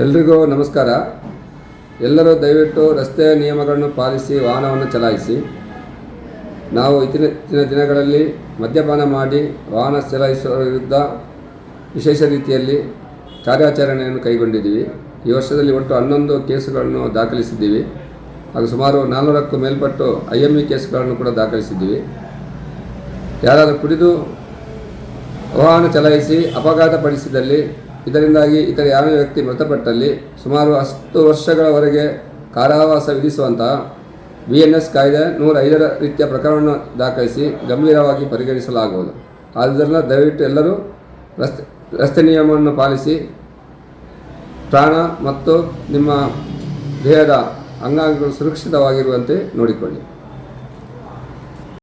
ಎಲ್ರಿಗೂ ನಮಸ್ಕಾರ. ಎಲ್ಲರೂ ದಯವಿಟ್ಟು ರಸ್ತೆಯ ನಿಯಮಗಳನ್ನು ಪಾಲಿಸಿ ವಾಹನವನ್ನು ಚಲಾಯಿಸಿ. ನಾವು ಇತ್ತೀಚಿನ ದಿನಗಳಲ್ಲಿ ಮದ್ಯಪಾನ ಮಾಡಿ ವಾಹನ ಚಲಾಯಿಸುವ ವಿರುದ್ಧ ವಿಶೇಷ ರೀತಿಯಲ್ಲಿ ಕಾರ್ಯಾಚರಣೆಯನ್ನು ಕೈಗೊಂಡಿದ್ದೀವಿ. ಈ ವರ್ಷದಲ್ಲಿ ಒಟ್ಟು 11 ಕೇಸುಗಳನ್ನು ದಾಖಲಿಸಿದ್ದೀವಿ. ಹಾಗೂ ಸುಮಾರು 400ಕ್ಕೂ ಮೇಲ್ಪಟ್ಟು IME ಕೇಸುಗಳನ್ನು ಕೂಡ ದಾಖಲಿಸಿದ್ದೀವಿ. ಯಾರಾದರೂ ಕುಡಿದು ವಾಹನ ಚಲಾಯಿಸಿ ಅಪಘಾತಪಡಿಸಿದಲ್ಲಿ ಇದರಿಂದಾಗಿ ಇತರ ಯಾವ ವ್ಯಕ್ತಿ ಮೃತಪಟ್ಟಲ್ಲಿ ಸುಮಾರು 10 ವರ್ಷಗಳವರೆಗೆ ಕಾರಾವಾಸ ವಿಧಿಸುವಂತಹ BNS ಕಾಯ್ದೆ 105 ರೀತಿಯ ಪ್ರಕರಣವನ್ನು ದಾಖಲಿಸಿ ಗಂಭೀರವಾಗಿ ಪರಿಗಣಿಸಲಾಗುವುದು. ಆದ್ದರಿಂದ ದಯವಿಟ್ಟು ಎಲ್ಲರೂ ರಸ್ತೆ ನಿಯಮವನ್ನು ಪಾಲಿಸಿ ಪ್ರಾಣ ಮತ್ತು ನಿಮ್ಮ ದೇಹದ ಅಂಗಾಂಗಗಳು ಸುರಕ್ಷಿತವಾಗಿರುವಂತೆ ನೋಡಿಕೊಳ್ಳಿ.